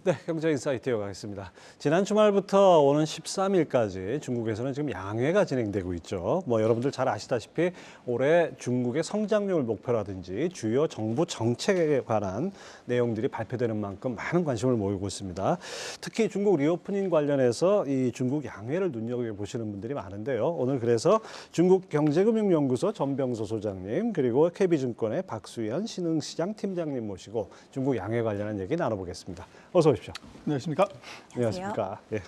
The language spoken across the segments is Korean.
네, 경제인사이트 이어가겠습니다. 지난 주말부터 오는 13일까지 중국에서는 지금 양회가 진행되고 있죠. 여러분들 잘 아시다시피 올해 중국의 성장률 목표라든지 주요 정부 정책에 관한 내용들이 발표되는 만큼 많은 관심을 모이고 있습니다. 특히 중국 리오프닝 관련해서 이 중국 양회를 눈여겨보시는 분들이 많은데요. 오늘 그래서 중국경제금융연구소 전병서 소장님 그리고 KB증권의 박수현 신흥시장 팀장님 모시고 중국 양회 관련한 얘기 나눠보겠습니다. 어서 오십시오. 안녕하십니까? 안녕하십니까? 예.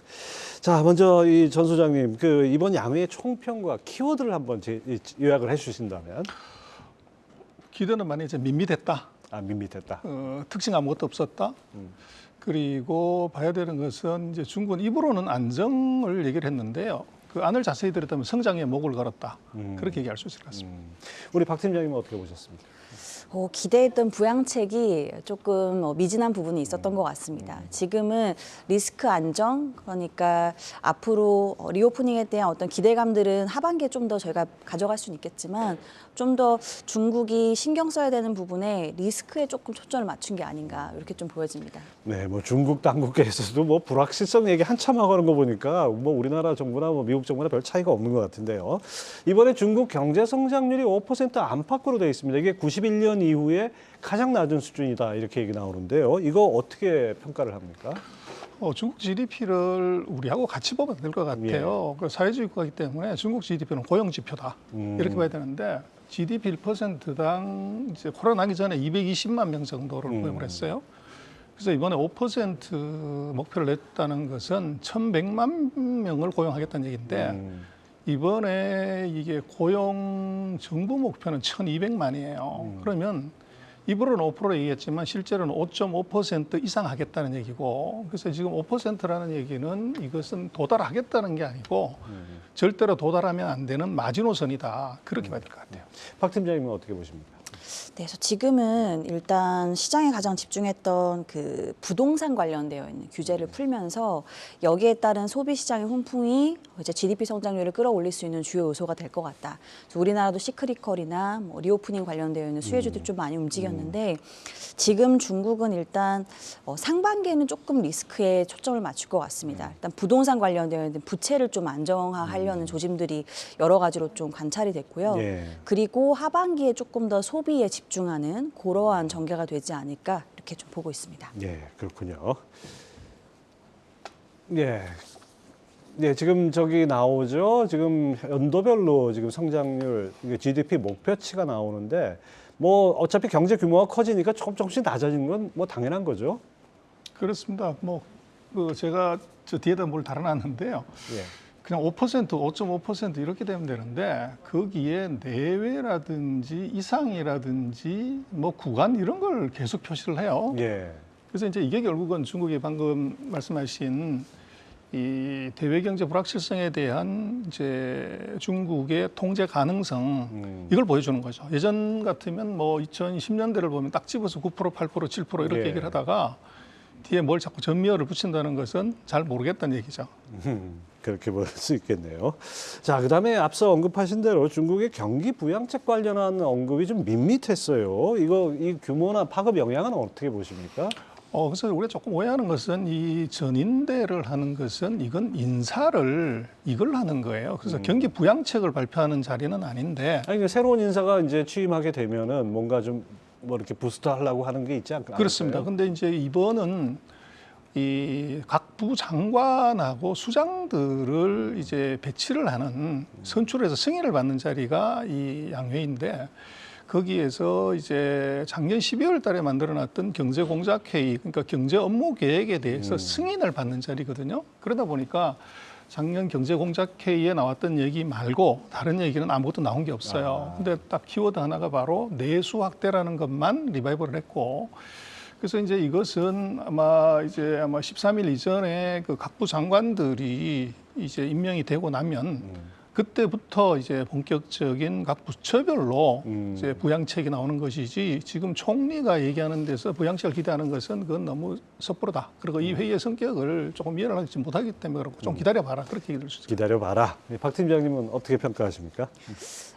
자, 먼저 이 전 소장님, 이번 양회의 총평과 키워드를 한번 요약을 해주신다면. 기대는 많이 이제 밋밋했다. 밋밋했다. 특징 아무것도 없었다. 그리고 봐야 되는 것은 이제 중국은 입으로는 안정을 얘기를 했는데요. 그 안을 자세히 들었다면 성장에 목을 걸었다. 그렇게 얘기할 수 있을 것 같습니다. 우리 박 팀장님은 어떻게 보셨습니까? 기대했던 부양책이 조금 미진한 부분이 있었던 것 같습니다. 지금은 리스크 안정, 그러니까 앞으로 리오프닝에 대한 어떤 기대감들은 하반기에 좀 더 저희가 가져갈 수는 있겠지만 좀 더 중국이 신경 써야 되는 부분에 리스크에 조금 초점을 맞춘 게 아닌가 이렇게 좀 보여집니다. 네, 중국 당국에서도 불확실성 얘기 한참 하고 하는 거 보니까 우리나라 정부나 미국 정부나 별 차이가 없는 것 같은데요. 이번에 중국 경제 성장률이 5% 안팎으로 되어 있습니다. 이게 91년 이후에 가장 낮은 수준이다 이렇게 얘기 나오는데요. 이거 어떻게 평가를 합니까? 중국 GDP를 우리하고 같이 보면 될 것 같아요. 그 사회주의 국가이기 때문에 중국 GDP는 고용 지표다 이렇게 봐야 되는데 GDP 1%당 이제 코로나 나기 전에 220만 명 정도를 고용을 했어요. 그래서 이번에 5% 목표를 냈다는 것은 1,100만 명을 고용하겠다는 얘기인데 이번에 이게 고용 정부 목표는 1,200만이에요. 그러면 입으로는 5% 얘기했지만 실제로는 5.5% 이상 하겠다는 얘기고, 그래서 지금 5%라는 얘기는 이것은 도달하겠다는 게 아니고 절대로 도달하면 안 되는 마지노선이다. 그렇게 봐야 될 것 같아요. 박 팀장님은 어떻게 보십니까? 네, 그래서 지금은 일단 시장에 가장 집중했던 그 부동산 관련되어 있는 규제를 풀면서 여기에 따른 소비 시장의 훈풍이 이제 GDP 성장률을 끌어올릴 수 있는 주요 요소가 될 것 같다. 그래서 우리나라도 시크릿컬이나 리오프닝 관련되어 있는 수혜주도 좀 많이 움직였는데 지금 중국은 일단 상반기에는 조금 리스크에 초점을 맞출 것 같습니다. 일단 부동산 관련되어 있는 부채를 좀 안정화하려는 조짐들이 여러 가지로 좀 관찰이 됐고요. 예. 그리고 하반기에 조금 더 소비에 집중하는 그러한 전개가 되지 않을까 이렇게 좀 보고 있습니다. 예, 그렇군요. 예. 네, 지금 저기 나오죠. 지금 연도별로 지금 성장률, GDP 목표치가 나오는데 어차피 경제 규모가 커지니까 조금씩 낮아지는 건 당연한 거죠. 그렇습니다. 제가 저 뒤에다 뭘 달아놨는데요. 예. 그냥 5%, 5.5% 이렇게 되면 되는데 거기에 내외라든지 이상이라든지 구간 이런 걸 계속 표시를 해요. 예. 그래서 이제 이게 결국은 중국이 방금 말씀하신 이 대외 경제 불확실성에 대한 이제 중국의 통제 가능성 이걸 보여주는 거죠. 예전 같으면 2010년대를 보면 딱 집어서 9%, 8%, 7% 이렇게 예. 얘기를 하다가 뒤에 뭘 자꾸 전미어를 붙인다는 것은 잘 모르겠다는 얘기죠. 그렇게 볼 수 있겠네요. 자, 그다음에 앞서 언급하신 대로 중국의 경기 부양책 관련한 언급이 좀 밋밋했어요. 이 규모나 파급 영향은 어떻게 보십니까? 그래서 우리가 조금 오해하는 것은 이 전인대를 하는 것은 이건 인사를 이걸 하는 거예요. 그래서 경기 부양책을 발표하는 자리는 아닌데. 아니, 새로운 인사가 이제 취임하게 되면은 뭔가 좀 이렇게 부스트 하려고 하는 게 있지 않을까요? 그렇습니다. 근데 이제 이번은 이 각 부 장관하고 수장들을 이제 배치를 하는 선출해서 승인을 받는 자리가 이 양회인데 거기에서 이제 작년 12월 달에 만들어놨던 경제공작회의, 그러니까 경제 업무 계획에 대해서 승인을 받는 자리거든요. 그러다 보니까 작년 경제공작회의에 나왔던 얘기 말고 다른 얘기는 아무것도 나온 게 없어요. 근데 딱 키워드 하나가 바로 내수 확대라는 것만 리바이벌을 했고, 그래서 이제 이것은 아마 13일 이전에 그 각부 장관들이 이제 임명이 되고 나면 그때부터 이제 본격적인 각 부처별로 이제 부양책이 나오는 것이지 지금 총리가 얘기하는 데서 부양책을 기대하는 것은 그건 너무 섣부르다. 그리고 이 회의의 성격을 조금 이해를 하지 못하기 때문에 그렇고 좀 기다려봐라. 그렇게 얘기를 주죠. 기다려봐라. 박 팀장님은 어떻게 평가하십니까?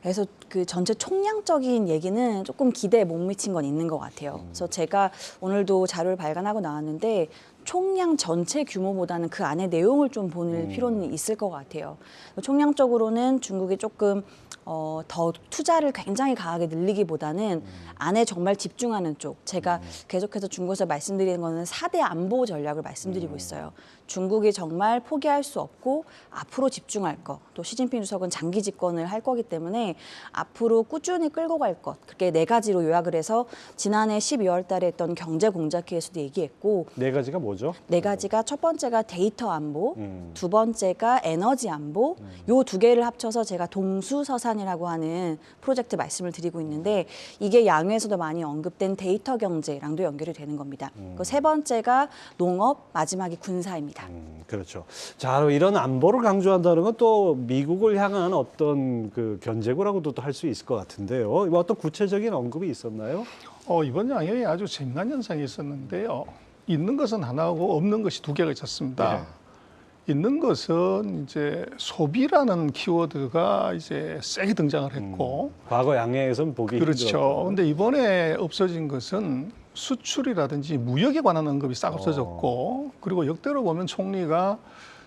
그래서 그 전체 총량적인 얘기는 조금 기대에 못 미친 건 있는 것 같아요. 그래서 제가 오늘도 자료를 발간하고 나왔는데 총량 전체 규모보다는 그 안에 내용을 좀 보는 필요는 있을 것 같아요. 총량적으로는 중국이 조금 더 투자를 굉장히 강하게 늘리기보다는 안에 정말 집중하는 쪽. 제가 계속해서 중국에서 말씀드리는 거는 4대 안보 전략을 말씀드리고 있어요. 중국이 정말 포기할 수 없고 앞으로 집중할 것. 또 시진핑 주석은 장기 집권을 할 거기 때문에 앞으로 꾸준히 끌고 갈 것. 그렇게 4가지로 요약을 해서 지난해 12월 달에 했던 경제 공작회에서도 얘기했고 4가지가 뭐죠? 4가지가 첫 번째가 데이터 안보, 두 번째가 에너지 안보, 요 2개를 합쳐서 제가 동수서산이라고 하는 프로젝트 말씀을 드리고 있는데 이게 양회에서도 많이 언급된 데이터 경제랑도 연결이 되는 겁니다. 그 3번째가 농업, 마지막이 군사입니다. 그렇죠. 자, 이런 안보를 강조한다는 건 또 미국을 향한 어떤 그 견제구라고도 또 할 수 있을 것 같은데요. 뭐 어떤 구체적인 언급이 있었나요? 이번 양회에 아주 재미난 현상이 있었는데요. 있는 것은 하나고 없는 것이 2개가 있었습니다. 네. 있는 것은 이제 소비라는 키워드가 이제 세게 등장을 했고, 과거 양해에선 보기 그렇죠. 힘들었다. 근데 이번에 없어진 것은 수출이라든지 무역에 관한 언급이 싹 없어졌고, 그리고 역대로 보면 총리가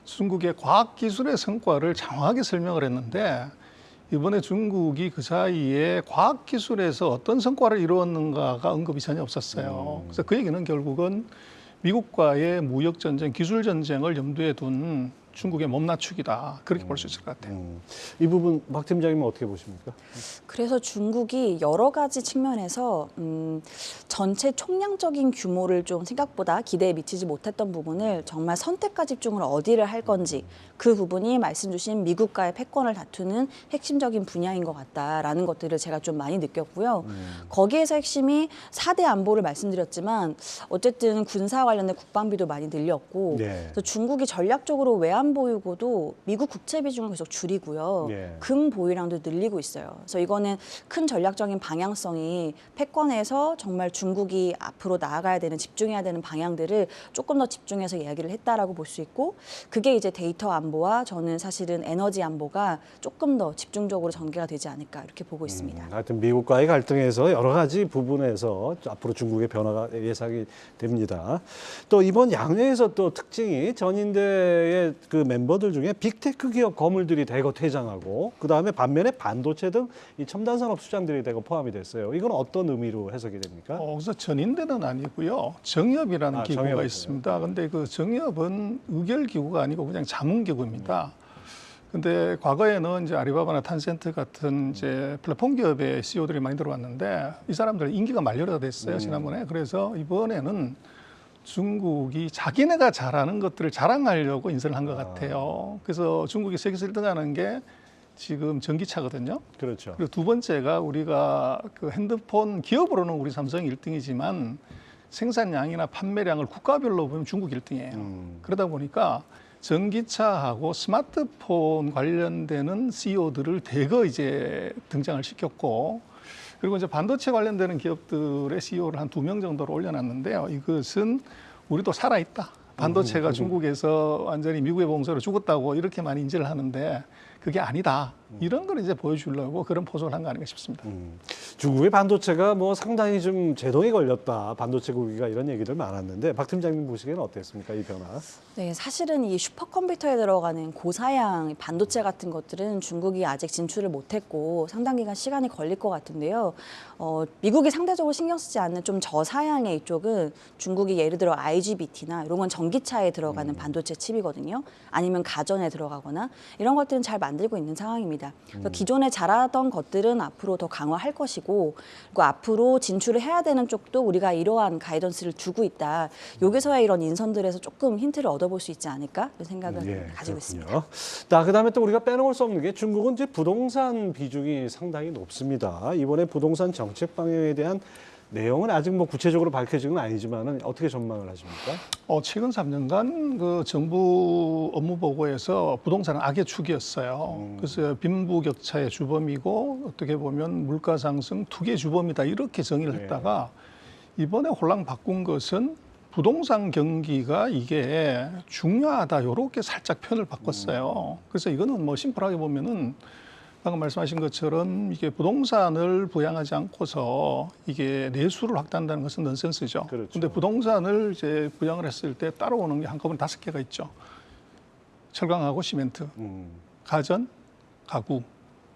중국의 과학기술의 성과를 장황하게 설명을 했는데, 이번에 중국이 그 사이에 과학기술에서 어떤 성과를 이루었는가가 언급이 전혀 없었어요. 그래서 그 얘기는 결국은 미국과의 무역전쟁, 기술전쟁을 염두에 둔 중국의 몸나축이다. 그렇게 볼 수 있을 것 같아요. 이 부분 박 팀장님은 어떻게 보십니까? 그래서 중국이 여러 가지 측면에서 전체 총량적인 규모를 좀 생각보다 기대에 미치지 못했던 부분을 정말 선택과 집중을 어디를 할 건지 그 부분이 말씀 주신 미국과의 패권을 다투는 핵심적인 분야인 것 같다라는 것들을 제가 좀 많이 느꼈고요. 거기에서 핵심이 4대 안보를 말씀드렸지만 어쨌든 군사 관련된 국방비도 많이 늘렸고 네. 그래서 중국이 전략적으로 외환 보유고도 미국 국채 비중을 계속 줄이고요. 네. 금 보유량도 늘리고 있어요. 그래서 이거는 큰 전략적인 방향성이 패권에서 정말 중국이 앞으로 나아가야 되는 집중해야 되는 방향들을 조금 더 집중해서 이야기를 했다라고 볼 수 있고 그게 이제 데이터 안보와 저는 사실은 에너지 안보가 조금 더 집중적으로 전개가 되지 않을까 이렇게 보고 있습니다. 하여튼 미국과의 갈등에서 여러 가지 부분에서 앞으로 중국의 변화가 예상이 됩니다. 또 이번 양회에서 또 특징이 전인대의 그 멤버들 중에 빅테크 기업 거물들이 대거 퇴장하고 그다음에 반면에 반도체 등 이 첨단 산업 수장들이 대거 포함이 됐어요. 이건 어떤 의미로 해석이 됩니까? 그래서 전인대는 아니고요. 정협이라는 기구가 정협이요. 있습니다. 근데 그 정협은 의결 기구가 아니고 그냥 자문 기구입니다. 근데 과거에는 이제 아리바바나 탄센트 같은 이제 플랫폼 기업의 CEO들이 많이 들어왔는데 이 사람들 인기가 만료가 됐어요, 지난번에. 그래서 이번에는 중국이 자기네가 잘하는 것들을 자랑하려고 인선을 한 것 같아요. 그래서 중국이 세계에서 1등하는 게 지금 전기차거든요. 그렇죠. 그리고 두 번째가 우리가 그 핸드폰 기업으로는 우리 삼성이 1등이지만 생산량이나 판매량을 국가별로 보면 중국 1등이에요. 그러다 보니까 전기차하고 스마트폰 관련되는 CEO들을 대거 이제 등장을 시켰고 그리고 이제 반도체 관련되는 기업들의 CEO를 한 2명 정도로 올려놨는데요. 이것은 우리도 살아있다. 반도체가 중국에서 완전히 미국의 봉쇄로 죽었다고 이렇게 많이 인지를 하는데 그게 아니다. 이런 걸 이제 보여주려고 그런 포석을 한 거 아닌가 싶습니다. 중국의 반도체가 뭐 상당히 좀 제동이 걸렸다. 반도체 국위가 이런 얘기들 많았는데 박 팀장님 보시기에는 어땠습니까? 이 변화? 네, 사실은 이 슈퍼컴퓨터에 들어가는 고사양 반도체 같은 것들은 중국이 아직 진출을 못했고 상당 기간 시간이 걸릴 것 같은데요. 미국이 상대적으로 신경 쓰지 않는 좀 저사양의 이쪽은 중국이 예를 들어 IGBT나 이런 건 전기차에 들어가는 반도체 칩이거든요. 아니면 가전에 들어가거나 이런 것들은 잘 만들고 있는 상황입니다. 그래서 기존에 잘하던 것들은 앞으로 더 강화할 것이고 그리고 앞으로 진출을 해야 되는 쪽도 우리가 이러한 가이던스를 두고 있다. 여기서야 이런 인선들에서 조금 힌트를 얻어볼 수 있지 않을까 이런 생각을 가지고 있습니다. 자, 그다음에 또 우리가 빼놓을 수 없는 게 중국은 이제 부동산 비중이 상당히 높습니다. 이번에 부동산 정책 방향에 대한 내용은 아직 뭐 구체적으로 밝혀진 건 아니지만은 어떻게 전망을 하십니까? 최근 3년간 그 정부 업무 보고에서 부동산은 악의 축이었어요. 그래서 빈부격차의 주범이고 어떻게 보면 물가 상승 투기의 주범이다 이렇게 정의를 했다가 이번에 홀랑 바꾼 것은 부동산 경기가 이게 중요하다 이렇게 살짝 표현을 바꿨어요. 그래서 이거는 뭐 심플하게 보면은 방금 말씀하신 것처럼 이게 부동산을 부양하지 않고서 이게 내수를 확대한다는 것은 넌센스죠. 그렇죠. 그런데 부동산을 이제 부양을 했을 때 따라오는 게 한꺼번에 5개가 있죠. 철강하고 시멘트, 가전, 가구,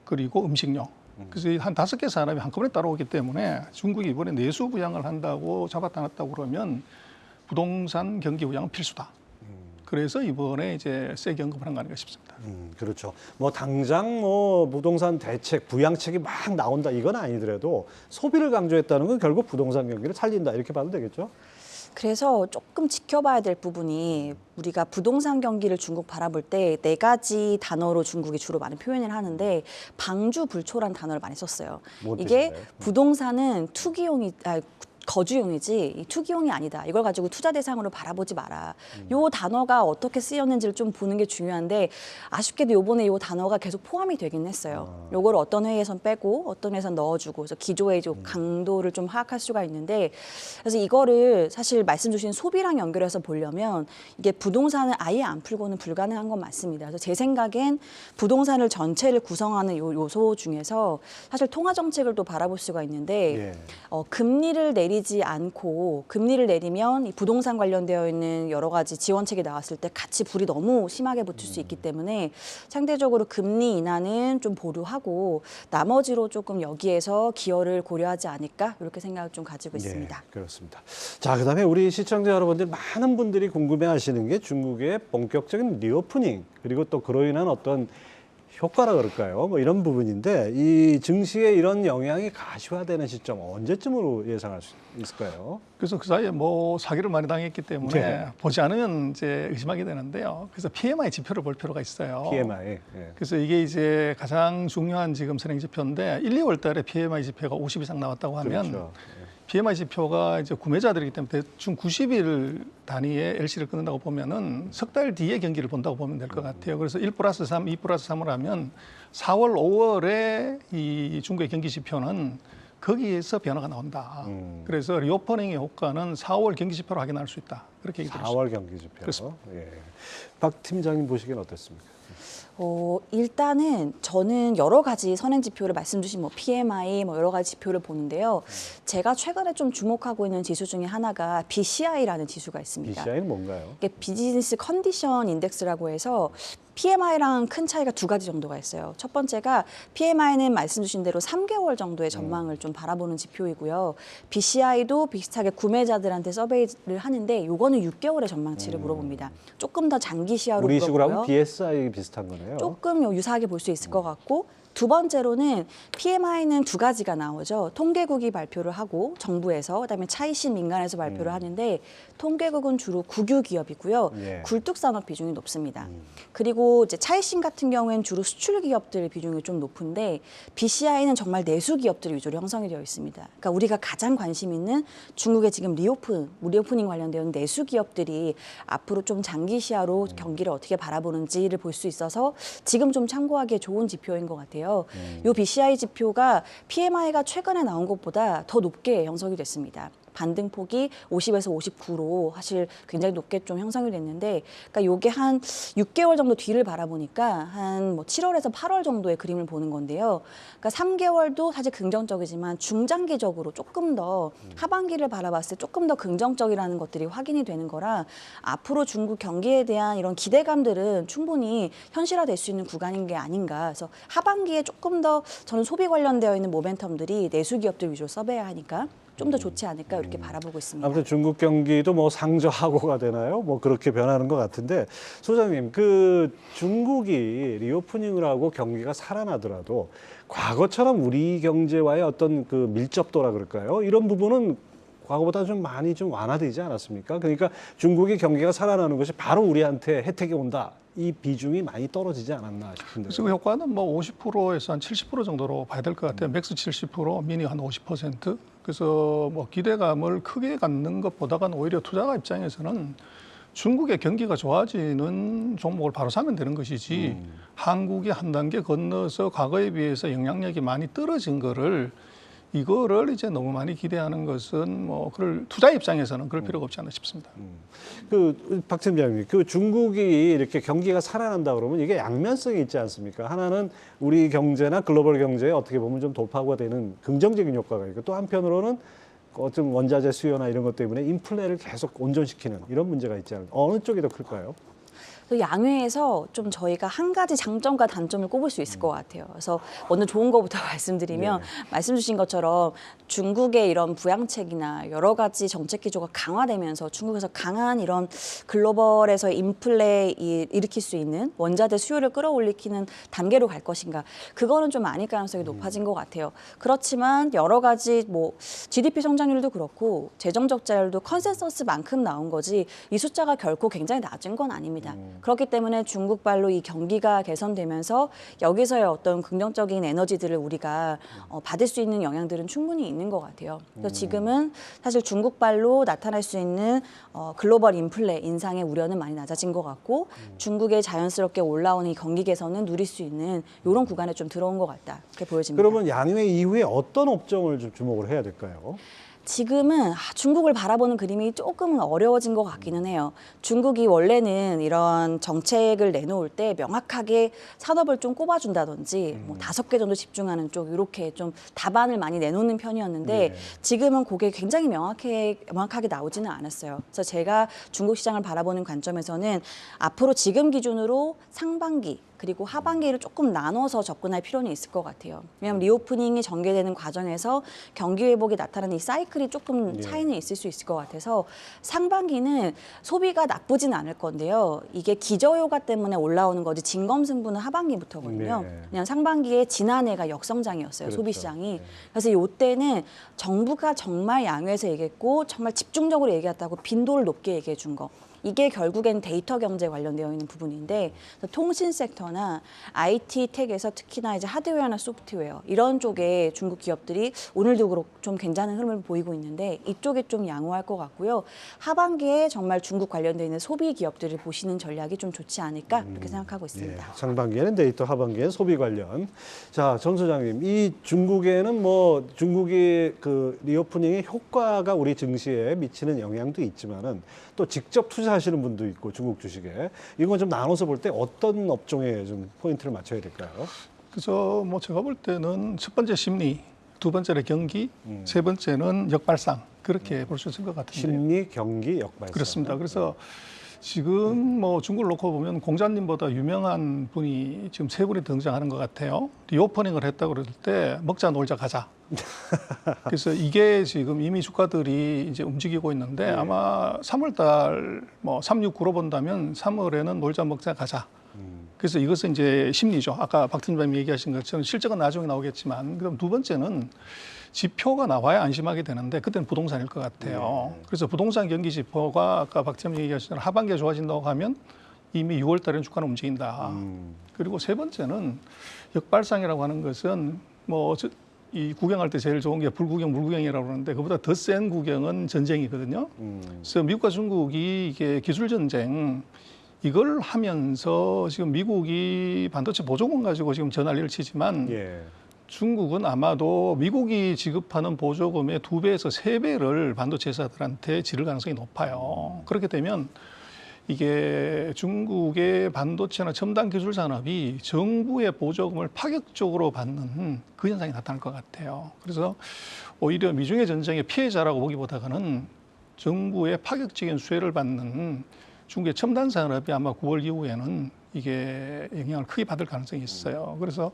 그리고 음식료. 그래서 한 5개 산업이 한꺼번에 따라오기 때문에 중국이 이번에 내수 부양을 한다고 잡았다 놨다고 그러면 부동산 경기 부양은 필수다. 그래서 이번에 이제 세게 언급을 한 거 아닌가 싶습니다. 그렇죠. 뭐 당장 뭐 부동산 대책, 부양책이 막 나온다 이건 아니더라도 소비를 강조했다는 건 결국 부동산 경기를 살린다 이렇게 봐도 되겠죠? 그래서 조금 지켜봐야 될 부분이 우리가 부동산 경기를 중국 바라볼 때 4가지 단어로 중국이 주로 많이 표현을 하는데 방주불초라는 단어를 많이 썼어요. 뭐 이게 뜻인가요? 부동산은 거주용이지 이 투기용이 아니다. 이걸 가지고 투자 대상으로 바라보지 마라. 요 단어가 어떻게 쓰였는지를 좀 보는 게 중요한데 아쉽게도 요번에 요 단어가 계속 포함이 되긴 했어요. 요걸 어떤 회의에선 빼고 어떤 회의에선 넣어주고 그래서 기조의 좀 강도를 좀 파악할 수가 있는데 그래서 이거를 사실 말씀 주신 소비랑 연결해서 보려면 이게 부동산을 아예 안 풀고는 불가능한 건 맞습니다. 그래서 제 생각엔 부동산을 전체를 구성하는 요 요소 중에서 사실 통화 정책을 또 바라볼 수가 있는데 예. 금리를 내리지 않고 금리를 내리면 이 부동산 관련되어 있는 여러 가지 지원책이 나왔을 때 같이 불이 너무 심하게 붙을 수 있기 때문에 상대적으로 금리 인하는 좀 보류하고 나머지로 조금 여기에서 기여를 고려하지 않을까 이렇게 생각을 좀 가지고 있습니다. 예, 그렇습니다. 자, 그다음에 우리 시청자 여러분들 많은 분들이 궁금해하시는 게 중국의 본격적인 리오프닝 그리고 또 그로 인한 어떤 효과라 그럴까요? 뭐 이런 부분인데 이 증시에 이런 영향이 가시화되는 시점 언제쯤으로 예상할 수 있을까요? 그래서 그 사이에 뭐 사기를 많이 당했기 때문에 네. 보지 않으면 이제 의심하게 되는데요. 그래서 PMI 지표를 볼 필요가 있어요. PMI. 예. 그래서 이게 이제 가장 중요한 지금 선행 지표인데 1, 2월 달에 PMI 지표가 50 이상 나왔다고 하면 그렇죠. PMI 지표가 이제 구매자들이기 때문에 대충 90일 단위의 LC를 끊는다고 보면은 석 달 뒤에 경기를 본다고 보면 될 것 같아요. 그래서 1+3, 2+3을 하면 4월, 5월에 이 중국의 경기 지표는 거기에서 변화가 나온다. 그래서 리오퍼닝의 효과는 4월 경기 지표로 확인할 수 있다. 그렇게 얘기되고 있습니다. 4월 경기 지표. 예. 박 팀장님 보시기엔 어떻습니까? 일단은 저는 여러 가지 선행 지표를 말씀 주신 뭐 PMI 뭐 여러 가지 지표를 보는데요. 제가 최근에 좀 주목하고 있는 지수 중에 하나가 BCI라는 지수가 있습니다. BCI는 뭔가요? 이게 비즈니스 컨디션 인덱스라고 해서 PMI랑 큰 차이가 2가지 정도가 있어요. 첫 번째가 PMI는 말씀 주신 대로 3개월 정도의 전망을 좀 바라보는 지표이고요. BCI도 비슷하게 구매자들한테 서베이를 하는데 요거는 6개월의 전망치를 물어봅니다. 조금 더 장기 시야로 우리 식으로 하면 물어보고요. BSI 비슷한 거네요. 조금 유사하게 볼 수 있을 것 같고 두 번째로는 PMI는 2가지가 나오죠. 통계국이 발표를 하고 정부에서 그다음에 차이신 민간에서 발표를 하는데 통계국은 주로 국유 기업이고요. 예. 굴뚝 산업 비중이 높습니다. 그리고 이제 차이신 같은 경우에는 주로 수출 기업들 비중이 좀 높은데 BCI는 정말 내수 기업들 위주로 형성이 되어 있습니다. 그러니까 우리가 가장 관심 있는 중국의 지금 리오프닝 관련된 내수 기업들이 앞으로 좀 장기 시야로 경기를 어떻게 바라보는지를 볼 수 있어서 지금 좀 참고하기에 좋은 지표인 것 같아요. 이 BCI 지표가 PMI가 최근에 나온 것보다 더 높게 형성이 됐습니다. 반등폭이 50에서 59로 사실 굉장히 높게 좀 형성이 됐는데, 그러니까 요게 한 6개월 정도 뒤를 바라보니까 한 뭐 7월에서 8월 정도의 그림을 보는 건데요. 그러니까 3개월도 사실 긍정적이지만 중장기적으로 조금 더 하반기를 바라봤을 때 조금 더 긍정적이라는 것들이 확인이 되는 거라 앞으로 중국 경기에 대한 이런 기대감들은 충분히 현실화될 수 있는 구간인 게 아닌가. 그래서 하반기에 조금 더 저는 소비 관련되어 있는 모멘텀들이 내수 기업들 위주로 써봐야 하니까 좀 더 좋지 않을까 이렇게 바라보고 있습니다. 아무튼 중국 경기도 뭐 상저하고가 되나요? 뭐 그렇게 변하는 것 같은데 소장님, 그 중국이 리오프닝을 하고 경기가 살아나더라도 과거처럼 우리 경제와의 어떤 그 밀접도라 그럴까요? 이런 부분은 과거보다 좀 많이 좀 완화되지 않았습니까? 그러니까 중국의 경기가 살아나는 것이 바로 우리한테 혜택이 온다. 이 비중이 많이 떨어지지 않았나 싶은데요. 그래서 그 효과는 뭐 50%에서 한 70% 정도로 봐야 될 것 같아요. 맥스 70%, 미니 한 50%. 그래서 뭐 기대감을 크게 갖는 것보다는 오히려 투자가 입장에서는 중국의 경기가 좋아지는 종목을 바로 사면 되는 것이지 한국이 한 단계 건너서 과거에 비해서 영향력이 많이 떨어진 거를 이거를 이제 너무 많이 기대하는 것은 뭐 그럴 투자 입장에서는 그럴 필요가 없지 않나 싶습니다. 박 팀장님, 그 중국이 이렇게 경기가 살아난다 그러면 이게 양면성이 있지 않습니까? 하나는 우리 경제나 글로벌 경제에 어떻게 보면 좀 돌파구가 되는 긍정적인 효과가 있고 또 한편으로는 어떤 원자재 수요나 이런 것 때문에 인플레를 계속 온전시키는 이런 문제가 있지 않을까? 어느 쪽이 더 클까요? 그 양회에서 좀 저희가 한 가지 장점과 단점을 꼽을 수 있을 것 같아요. 그래서 먼저 좋은 것부터 말씀드리면 말씀 주신 것처럼 중국의 이런 부양책이나 여러 가지 정책 기조가 강화되면서 중국에서 강한 이런 글로벌에서 인플레 일으킬 수 있는 원자재 수요를 끌어올리키는 단계로 갈 것인가. 그거는 좀 아닐 가능성이 높아진 것 같아요. 그렇지만 여러 가지 뭐 GDP 성장률도 그렇고 재정 적자율도 컨센서스만큼 나온 거지 이 숫자가 결코 굉장히 낮은 건 아닙니다. 그렇기 때문에 중국발로 이 경기가 개선되면서 여기서의 어떤 긍정적인 에너지들을 우리가 받을 수 있는 영향들은 충분히 있는 것 같아요. 그래서 지금은 사실 중국발로 나타날 수 있는 글로벌 인플레 인상의 우려는 많이 낮아진 것 같고 중국의 자연스럽게 올라오는 이 경기 개선은 누릴 수 있는 이런 구간에 좀 들어온 것 같다. 이렇게 보여집니다. 그러면 양회 이후에 어떤 업종을 좀 주목을 해야 될까요? 지금은 중국을 바라보는 그림이 조금은 어려워진 것 같기는 해요. 중국이 원래는 이런 정책을 내놓을 때 명확하게 산업을 좀 꼽아준다든지 뭐 5개 정도 집중하는 쪽 이렇게 좀 답안을 많이 내놓는 편이었는데 지금은 그게 굉장히 명확하게 나오지는 않았어요. 그래서 제가 중국 시장을 바라보는 관점에서는 앞으로 지금 기준으로 상반기 그리고 하반기를 조금 나눠서 접근할 필요는 있을 것 같아요. 왜냐하면 리오프닝이 전개되는 과정에서 경기 회복이 나타나는 이 사이클이 조금 차이는 있을 수 있을 것 같아서 상반기는 소비가 나쁘진 않을 건데요. 이게 기저효과 때문에 올라오는 거지 진검승부는 하반기부터거든요. 그냥 상반기에 지난해가 역성장이었어요. 그렇죠. 소비 시장이. 그래서 이때는 정부가 정말 양회에서 얘기했고 정말 집중적으로 얘기했다고 빈도를 높게 얘기해 준 거. 이게 결국엔 데이터 경제에 관련되어 있는 부분인데 통신 섹터나 IT 텍에서 특히나 이제 하드웨어나 소프트웨어 이런 쪽에 중국 기업들이 오늘도 그렇고 좀 괜찮은 흐름을 보이고 있는데 이쪽에 좀 양호할 것 같고요. 하반기에 정말 중국 관련되어 있는 소비 기업들을 보시는 전략이 좀 좋지 않을까 이렇게 생각하고 있습니다. 상반기에는 데이터, 하반기에는 소비 관련. 자, 정 소장님, 이 중국에는 뭐 중국이 그 리오프닝의 효과가 우리 증시에 미치는 영향도 있지만은 또 직접 투자하시는 분도 있고 중국 주식에 이건 좀 나눠서 볼 때 어떤 업종에 좀 포인트를 맞춰야 될까요? 그래서 뭐 제가 볼 때는 첫 번째 심리, 두 번째는 경기, 세 번째는 역발상 그렇게 볼 수 있을 것 같은데요. 심리, 경기, 역발상. 그렇습니다. 그래서 지금 뭐 중국을 놓고 보면 공자님보다 유명한 분이 지금 세 분이 등장하는 것 같아요. 리오퍼닝을 했다고 그럴 때 먹자 놀자 가자. 그래서 이게 지금 이미 주가들이 이제 움직이고 있는데 아마 3월달 뭐 369로 본다면 3월에는 놀자 먹자 가자. 그래서 이것은 이제 심리죠. 아까 박 팀장님이 얘기하신 것처럼 실적은 나중에 나오겠지만 그럼 두 번째는 지표가 나와야 안심하게 되는데 그때는 부동산일 것 같아요. 그래서 부동산 경기 지표가 아까 박 팀장님이 얘기하신 대로 하반기에 좋아진다고 하면 이미 6월 달에는 주가는 움직인다. 그리고 세 번째는 역발상이라고 하는 것은 뭐 이 구경할 때 제일 좋은 게 불구경, 물구경이라고 그러는데 그보다 더 센 구경은 전쟁이거든요. 그래서 미국과 중국이 이게 기술 전쟁 이걸 하면서 지금 미국이 반도체 보조금 가지고 지금 전환리를 치지만 중국은 아마도 미국이 지급하는 보조금의 2배에서 3배를 반도체 회사들한테 지를 가능성이 높아요. 그렇게 되면 이게 중국의 반도체나 첨단 기술 산업이 정부의 보조금을 파격적으로 받는 그 현상이 나타날 것 같아요. 그래서 오히려 미중의 전쟁의 피해자라고 보기보다는 정부의 파격적인 수혜를 받는 중국의 첨단 산업이 아마 9월 이후에는 이게 영향을 크게 받을 가능성이 있어요. 그래서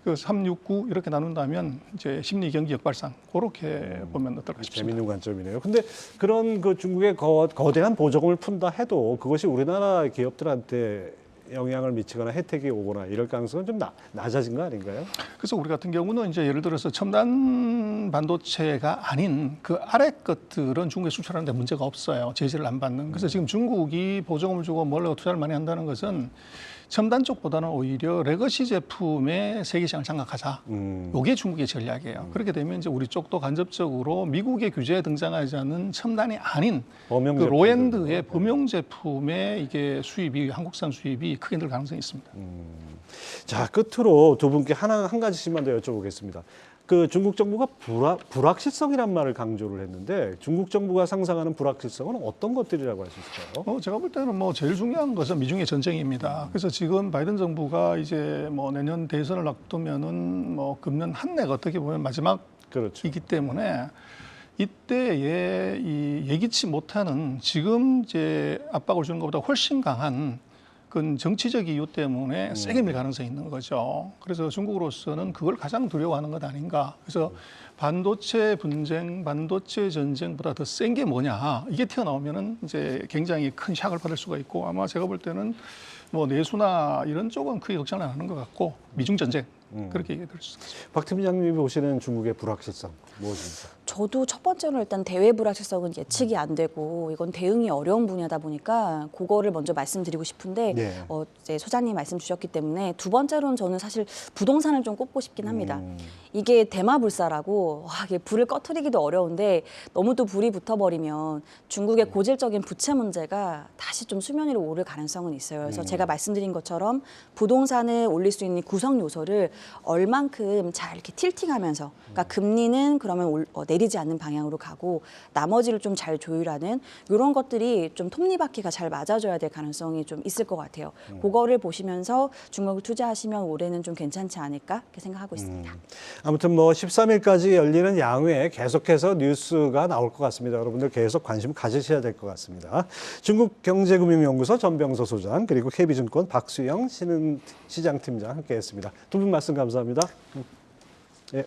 그 369 이렇게 나눈다면 이제 심리 경기 역발상 그렇게 보면 어떨까 싶습니다. 재밌는 관점이네요. 근데 그런 그 중국의 거대한 보조금을 푼다 해도 그것이 우리나라 기업들한테 영향을 미치거나 혜택이 오거나 이럴 가능성은 좀 낮아진 거 아닌가요? 그래서 우리 같은 경우는 이제 예를 들어서 첨단 반도체가 아닌 그 아래 것들은 중국에 수출하는데 문제가 없어요. 제재를 안 받는. 그래서 지금 중국이 보조금을 주고 뭘로 투자를 많이 한다는 것은 첨단 쪽보다는 오히려 레거시 제품의 세계 시장을 장악하자. 이게 중국의 전략이에요. 그렇게 되면 이제 우리 쪽도 간접적으로 미국의 규제에 등장하지 않는 첨단이 아닌 그 로엔드의 범용 제품의 이게 수입이 한국산 수입이 크게 늘 가능성이 있습니다. 자, 끝으로 두 분께 한 가지씩만 더 여쭤보겠습니다. 그 중국 정부가 불확실성이란 말을 강조를 했는데 중국 정부가 상상하는 불확실성은 어떤 것들이라고 할 수 있을까요? 제가 볼 때는 뭐 제일 중요한 것은 미중의 전쟁입니다. 그래서 지금 바이든 정부가 이제 뭐 내년 대선을 앞두면은 뭐 금년 한 해가 어떻게 보면 마지막이기 그렇죠. 때문에 이때에 이 예기치 못하는 지금 이제 압박을 주는 것보다 훨씬 강한 그건 정치적 이유 때문에 세게 밀 가능성이 있는 거죠. 그래서 중국으로서는 그걸 가장 두려워하는 것 아닌가. 그래서 반도체 분쟁, 반도체 전쟁보다 더 센 게 뭐냐. 이게 튀어나오면은 이제 굉장히 큰 샥을 받을 수가 있고 아마 제가 볼 때는 뭐 내수나 이런 쪽은 크게 걱정을 안 하는 것 같고 미중 전쟁 그렇게 얘기해 드릴 수 있습니다. 박 팀장님이 보시는 중국의 불확실성 무엇입니까? 저도 첫 번째로 일단 대외 불확실성은 예측이 안 되고 이건 대응이 어려운 분야다 보니까 그거를 먼저 말씀드리고 싶은데 네. 이제 소장님 말씀 주셨기 때문에 두 번째로는 저는 사실 부동산을 좀 꼽고 싶긴 합니다. 이게 대마불사라고 이게 불을 꺼트리기도 어려운데 너무 또 불이 붙어버리면 중국의 고질적인 부채 문제가 다시 좀 수면 위로 오를 가능성은 있어요. 그래서 제가 말씀드린 것처럼 부동산을 올릴 수 있는 구성 요소를 얼만큼 잘 이렇게 틸팅하면서 그러니까 금리는 그러면 내리지 않는 방향으로 가고 나머지를 좀 잘 조율하는 이런 것들이 좀 톱니바퀴가 잘 맞아줘야 될 가능성이 좀 있을 것 같아요. 그거를 보시면서 중국을 투자하시면 올해는 좀 괜찮지 않을까 이렇게 생각하고 있습니다. 아무튼 뭐 13일까지 열리는 양회에 계속해서 뉴스가 나올 것 같습니다. 여러분들 계속 관심 가지셔야 될 것 같습니다. 중국경제금융연구소 전병서 소장 그리고 KB증권 박수영 시장팀장 함께했습니다. 두 분 말씀 감사합니다. 예.